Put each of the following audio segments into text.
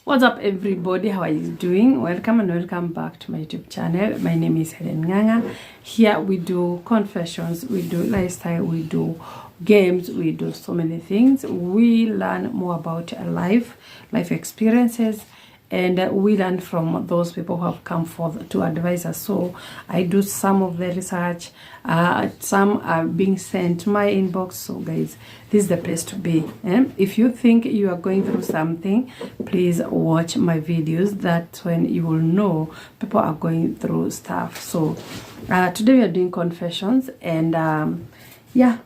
What's up, everybody? How are you doing? Welcome and welcome back to my YouTube channel. My name is Helen Nganga. Here we do confessions, we do lifestyle, we do games, we do so many things. We learn more about life experiences, and we learn from those people who have come forth to advise us. So I do some of the research, some are being sent to my inbox. So guys, this is the place to be. If you think you are going through something, please watch my videos. That's when you will know people are going through stuff. So today we are doing confessions, and yeah,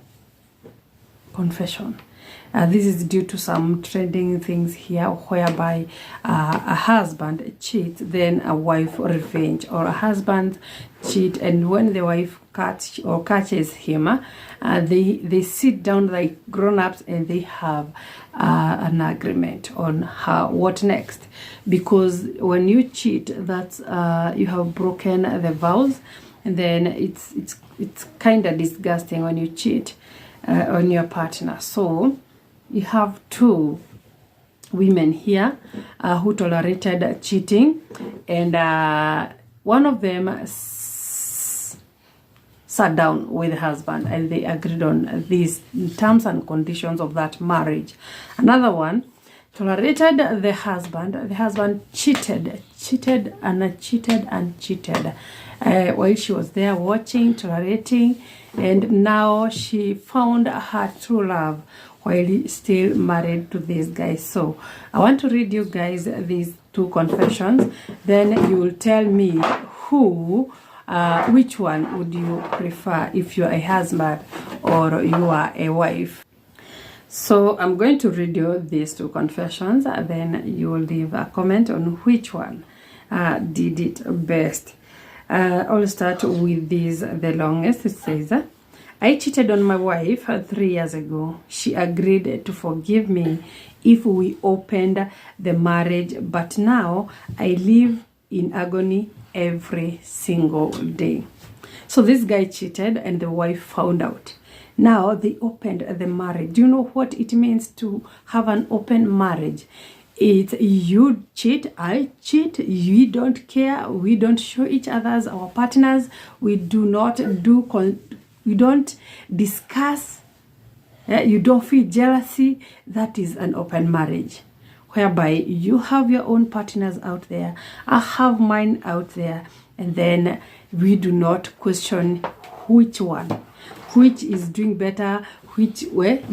confession. This is due to some trending things here, whereby a husband cheats, then a wife revenge, or a husband cheat, and when the wife catches him, they sit down like grown-ups and they have an agreement on what next. Because when you cheat, that's you have broken the vows, and then it's kind of disgusting when you cheat on your partner. So you have two women here who tolerated cheating, and one of them sat down with the husband and they agreed on these terms and conditions of that marriage. Another one tolerated the husband cheated while she was there watching, tolerating, and now she found her true love while still married to this guy. So I want to read you guys these two confessions, then you will tell me which one would you prefer, if you're a husband or you are a wife. So I'm going to read you these two confessions, and then you will leave a comment on which one did it best. I'll start with this, the longest. It says, I cheated on my wife 3 years ago. She agreed to forgive me if we opened the marriage, but now I live in agony every single day. So this guy cheated and the wife found out. Now they opened the marriage. Do you know what it means to have an open marriage? It's you cheat, I cheat, we don't care, we don't show each other's our partners, we don't discuss, you don't feel jealousy. That is an open marriage, whereby you have your own partners out there, I have mine out there, and then we do not question which is doing better, which way,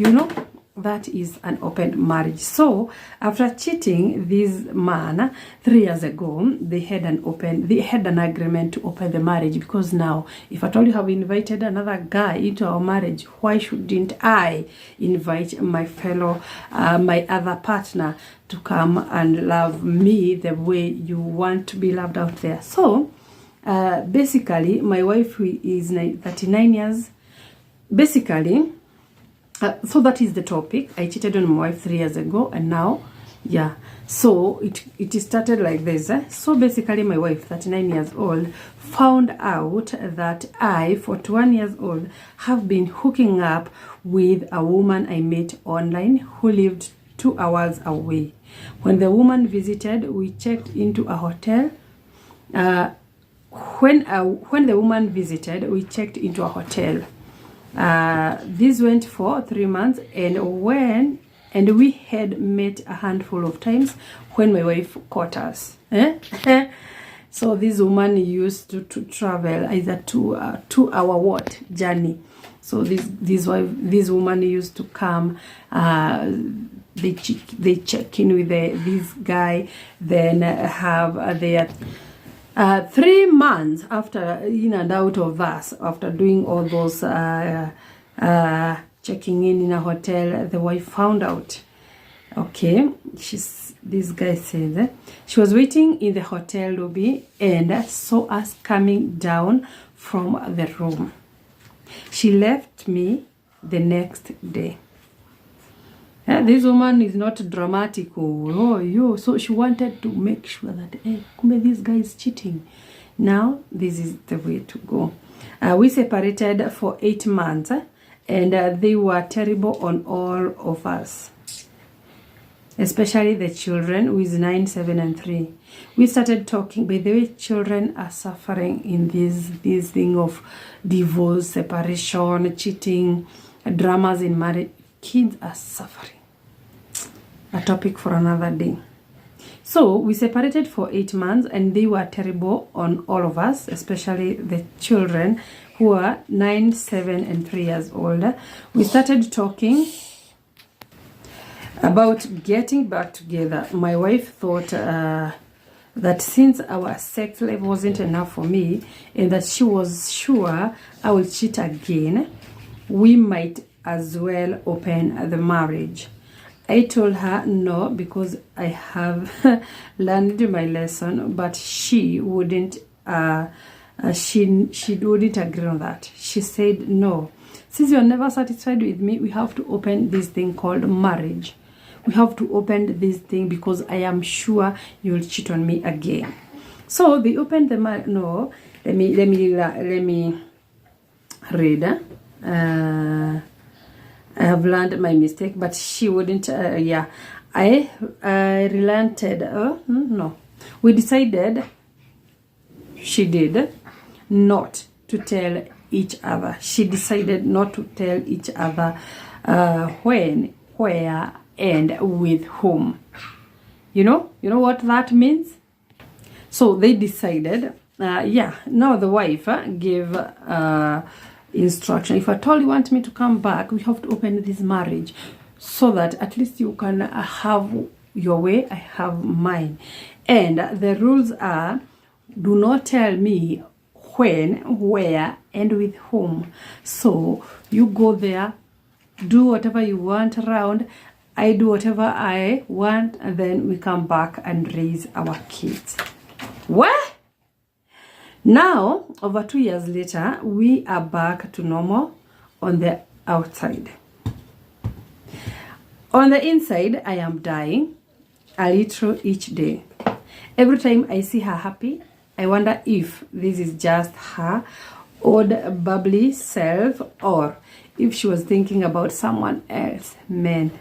that is an open marriage. So after cheating this man 3 years ago, they had an agreement to open the marriage, because now if at all you have invited another guy into our marriage, why shouldn't I invite my fellow my other partner to come and love me the way you want to be loved out there? So basically my wife is 39 years basically. So that is the topic. I cheated on my wife 3 years ago, and now, yeah. So it started like this. So basically, my wife, 39 years old, found out that I, 41 years old, have been hooking up with a woman I met online who lived 2 hours away. When the woman visited, we checked into a hotel. When the woman visited, we checked into a hotel. This went for 3 months, and we had met a handful of times when my wife caught us. So this woman used to travel either 2 hour journey. So this woman used to come. They check in with this guy, then have their 3 months after in and out of us, after doing all those checking in a hotel, the wife found out. Okay, this guy says she was waiting in the hotel lobby and saw us coming down from the room. She left me the next day. This woman is not dramatic. So she wanted to make sure that, hey, this guy is cheating. Now, this is the way to go. We separated for 8 months, and they were terrible on all of us. especially the children who is 9, 7, and 3. We started talking. By the way, children are suffering in this thing of divorce, separation, cheating, dramas in marriage. Kids are suffering. A topic for another day. So we separated for 8 months, and they were terrible on all of us, especially the children who are 9, 7, and 3 years old. We started talking about getting back together. My wife thought that since our sex life wasn't enough for me, and that she was sure I will cheat again, we might as well open the marriage. I told her no, because I have learned my lesson, but she wouldn't. She wouldn't agree on that. She said no. Since you're never satisfied with me, we have to open this thing called marriage. We have to open this thing because I am sure you'll cheat on me again. So they opened the marriage. No, let me read. I have learned my mistake, but she wouldn't. Yeah, I relented. No, we decided. She did not to tell each other. She decided not to tell each other when, where, and with whom. You know what that means? So they decided, yeah, now the wife gave instruction. If at all you want me to come back, we have to open this marriage so that at least you can have your way, I have mine. And the rules are, do not tell me when, where, and with whom. So you go there, do whatever you want around, I do whatever I want, and then we come back and raise our kids. What? Now, over 2 years later, we are back to normal on the outside. On the inside, I am dying a little each day. Every time I see her happy, I wonder if this is just her old bubbly self or if she was thinking about someone else. Man,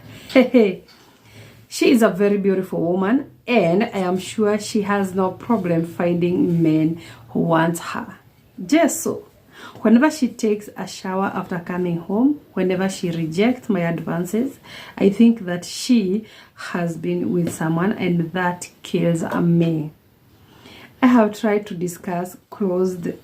she is a very beautiful woman, and I am sure she has no problem finding men who want her. Just so, whenever she takes a shower after coming home, whenever she rejects my advances, I think that she has been with someone, and that kills me. I have tried to discuss closing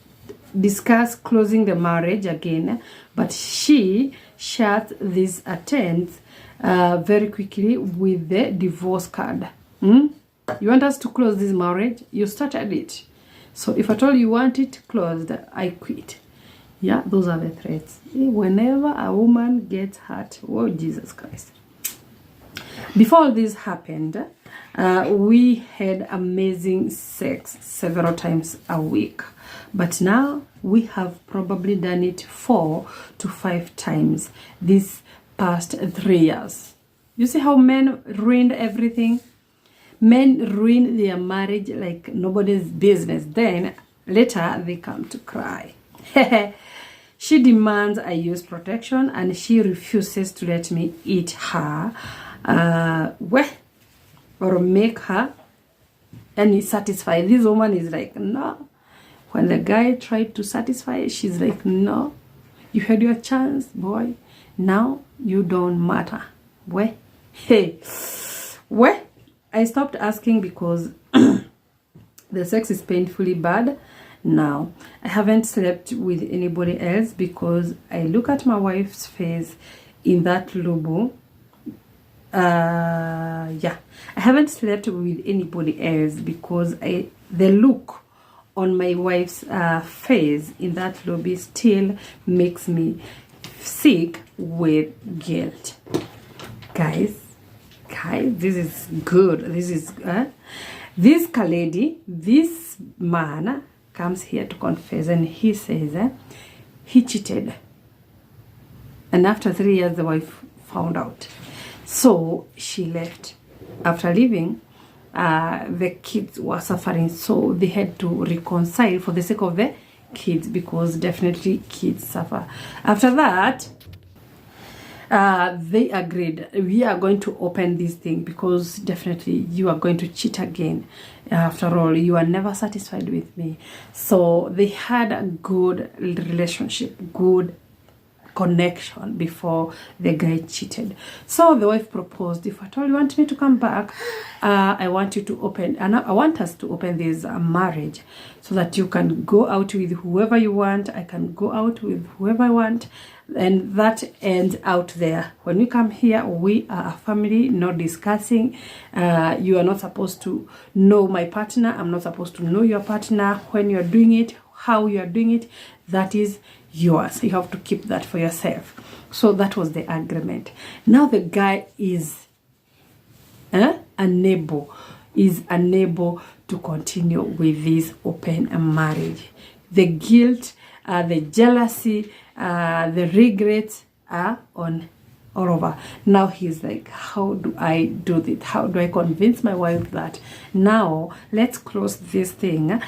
the marriage again, but she shut these attempts very quickly with the divorce card. You want us to close this marriage? You started it. So if at all you want it closed, I quit. Yeah, those are the threats. Whenever a woman gets hurt, oh Jesus Christ. Before all this happened, we had amazing sex several times a week. But now we have probably done it 4 to 5 times this past 3 years. You see how men ruined everything? Men ruin their marriage like nobody's business. Then later they come to cry. She demands I use protection, and she refuses to let me eat her or make her and satisfy. This woman is like, no. When the guy tried to satisfy, she's like, no, you had your chance, boy. Now you don't matter. Where? Hey, where? I stopped asking because the sex is painfully bad. Now, I haven't slept with anybody else because I look at my wife's face in that lobo. Yeah, I haven't slept with anybody else because the look on my wife's face in that lobby still makes me sick with guilt. Guys, this is good. This is this Kaledi, this man comes here to confess, and he says he cheated, and after 3 years the wife found out, so she left. After leaving, the kids were suffering, so they had to reconcile for the sake of the kids, because definitely kids suffer. After that, They agreed, we are going to open this thing because definitely you are going to cheat again. After all, you are never satisfied with me. So they had a good relationship, good connection before the guy cheated. So the wife proposed, if at all you want me to come back, I want you to open, and I want us to open this marriage so that you can go out with whoever you want, I can go out with whoever I want, and that ends out there. When we come here, we are a family, not discussing. You are not supposed to know my partner, I'm not supposed to know your partner. When you're doing it, how you are doing it, that is yours. You have to keep that for yourself. So that was the agreement. Now the guy is unable to continue with this open marriage. The guilt, the jealousy, the regrets are on all over. Now he's like, how do I do this? How do I convince my wife that now let's close this thing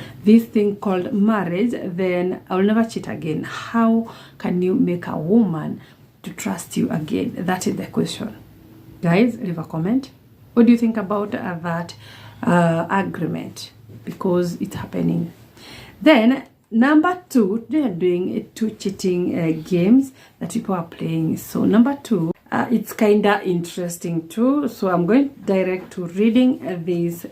called marriage, then I'll never cheat again? How can you make a woman to trust you again? That is the question. Guys, leave a comment. What do you think about that agreement? Because it's happening. Then number 2, they are doing 2 cheating games that people are playing. So number 2, it's kinda interesting too. So I'm going direct to reading this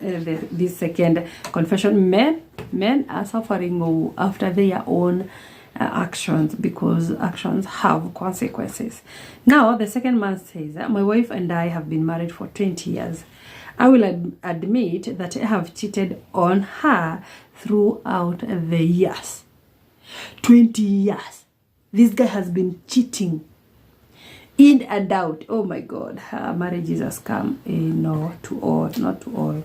second confession. Men are suffering after their own actions, because actions have consequences. Now the second man says, my wife and I have been married for 20 years. I will admit that I have cheated on her throughout the years. 20 years. This guy has been cheating in and out. Oh my God, her marriage is a scam. No, to all, not to all.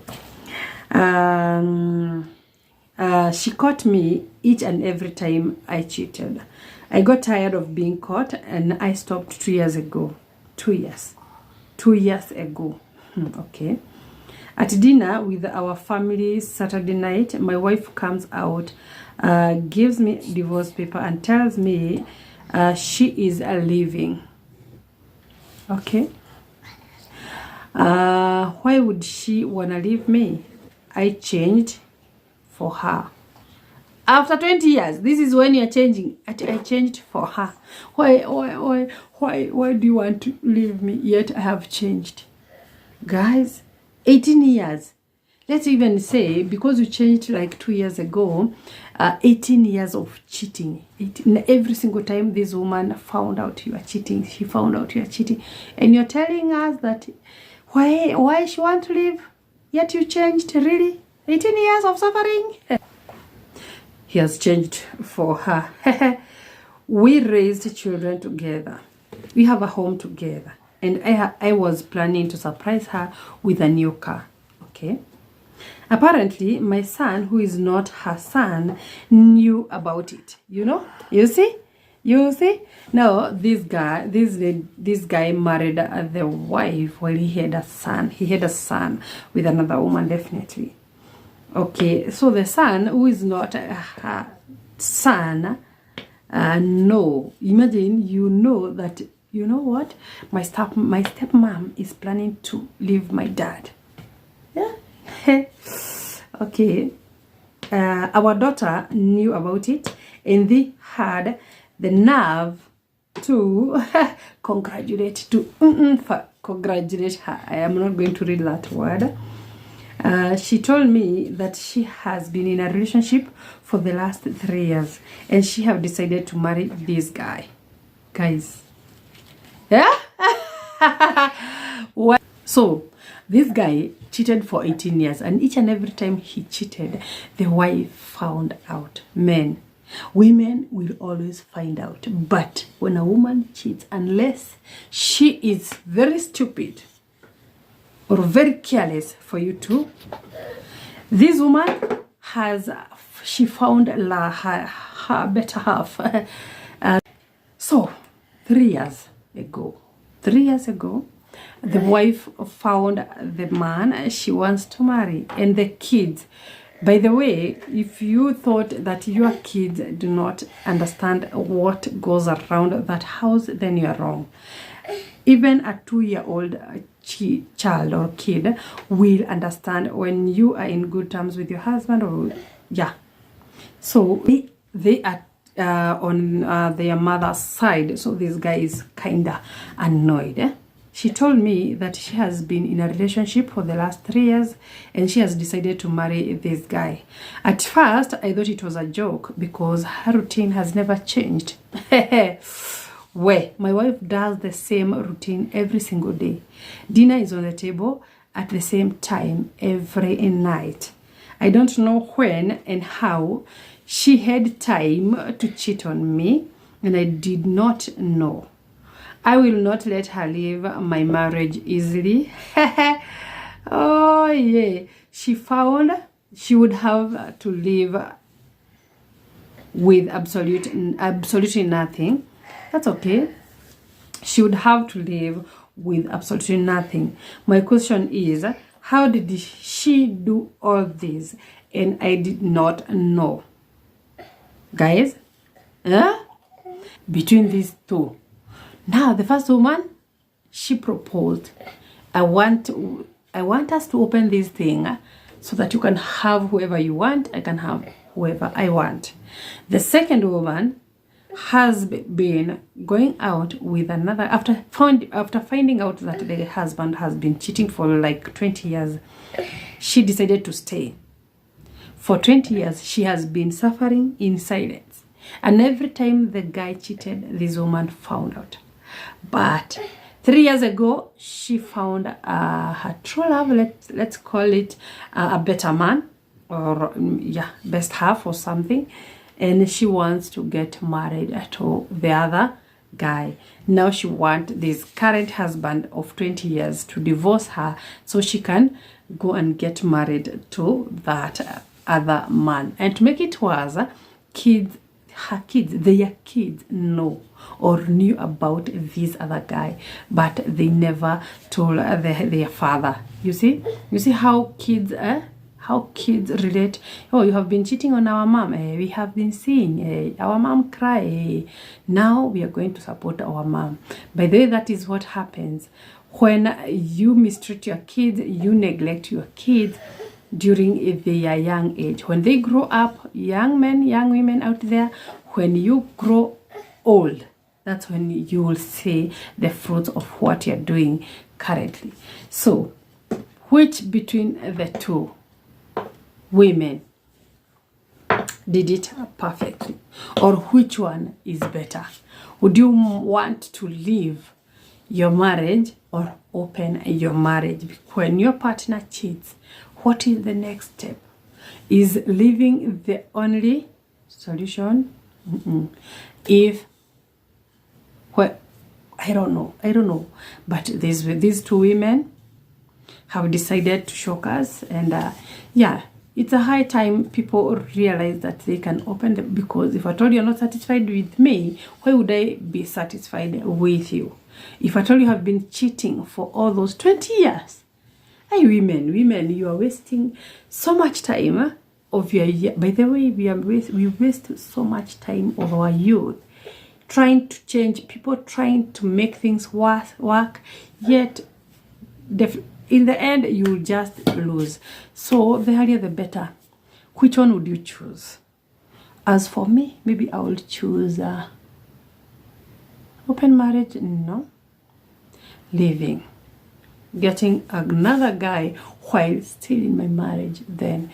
She caught me each and every time I cheated. I got tired of being caught and I stopped 2 years ago. 2 years. 2 years ago. Okay. At dinner with our family Saturday night, my wife comes out, gives me divorce paper and tells me she is leaving. Okay. Why would she wanna leave me? I changed for her. After 20 years, this is when you're changing. I changed for her. Why do you want to leave me? Yet I have changed. Guys, 18 years. Let's even say, because you changed like 2 years ago, 18 years of cheating. Every single time this woman found out you are cheating, she found out you are cheating. And you're telling us that why she want to leave? Yet you changed, really? 18 years of suffering? He has changed for her. We raised children together. We have a home together. And I was planning to surprise her with a new car. Okay. Apparently, my son, who is not her son, knew about it. You know? You see? You see? Now, this guy married the wife while he had a son. He had a son with another woman, definitely. Okay, so the son, who is not her son, no. Imagine, you know that, you know what? My stepmom is planning to leave my dad. Yeah. Okay. Our daughter knew about it, and they had the nerve to congratulate her. I am not going to read that word. She told me that she has been in a relationship for the last 3 years, and she have decided to marry this guy. Guys. Yeah? What? So, this guy cheated for 18 years, and each and every time he cheated, the wife found out. Women will always find out. But when a woman cheats, unless she is very stupid or very careless for you to, this woman she found her better half. So 3 years ago, the wife found the man she wants to marry, and the kids. By the way, if you thought that your kids do not understand what goes around that house, then you are wrong. Even a 2-year-old child or kid will understand when you are in good terms with your husband, or yeah. So they are on their mother's side. So this guy is kinda annoyed. She told me that she has been in a relationship for the last 3 years and she has decided to marry this guy. At first, I thought it was a joke because her routine has never changed. Well, my wife does the same routine every single day. Dinner is on the table at the same time every night. I don't know when and how she had time to cheat on me, and I did not know. I will not let her leave my marriage easily. Oh yeah. She found she would have to live with absolutely nothing. That's okay. She would have to live with absolutely nothing. My question is, how did she do all this and I did not know? Guys, between these two. Now, the first woman, she proposed, I want us to open this thing so that you can have whoever you want, I can have whoever I want. The second woman has been going out with another after finding out that the husband has been cheating for like 20 years. She decided to stay. For 20 years, she has been suffering in silence. And every time the guy cheated, this woman found out. But 3 years ago, she found her true love, let's call it a better man, or yeah, best half or something. And she wants to get married to the other guy. Now she wants this current husband of 20 years to divorce her so she can go and get married to that other man. And to make it worse, their kids know or knew about this other guy, but they never told their father. You see how kids relate. Oh, you have been cheating on our mom. We have been seeing our mom cry. Now we are going to support our mom. By the way, that is what happens when you mistreat your kids, you neglect your kids during their young age. When they grow up, young men, young women out there, when you grow old, that's when you will see the fruits of what you're doing currently. So, which between the two women did it perfectly, or which one is better? Would you want to leave your marriage or open your marriage? When your partner cheats, what is the next step? Is leaving the only solution? Well, I don't know, but these two women have decided to shock us, and yeah, it's a high time people realize that they can open them, because if I told you you're not satisfied with me, why would I be satisfied with you? If I told you have been cheating for all those 20 years, hey, women, you are wasting so much time of your year. By the way, we waste so much time of our youth trying to change people, trying to make things work, yet in the end you will just lose. So the earlier the better. Which one would you choose? As for me, maybe I will choose open marriage. No, leaving, getting another guy while still in my marriage, then,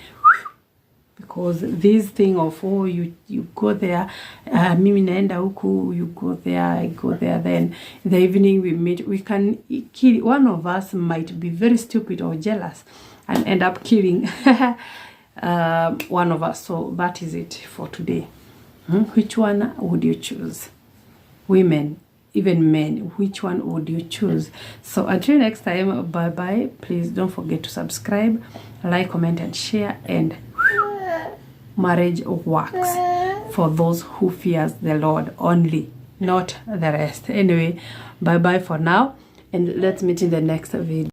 because this thing of, oh, you go there, mimi naenda huku, you go there, I go there, then in the evening we meet, we can kill. One of us might be very stupid or jealous and end up killing one of us. So that is it for today. Which one would you choose? Women, even men, which one would you choose? So until next time, bye bye. Please don't forget to subscribe, like, comment and share. And marriage works for those who fears the Lord only, not the rest. Anyway, bye bye for now, and let's meet in the next video.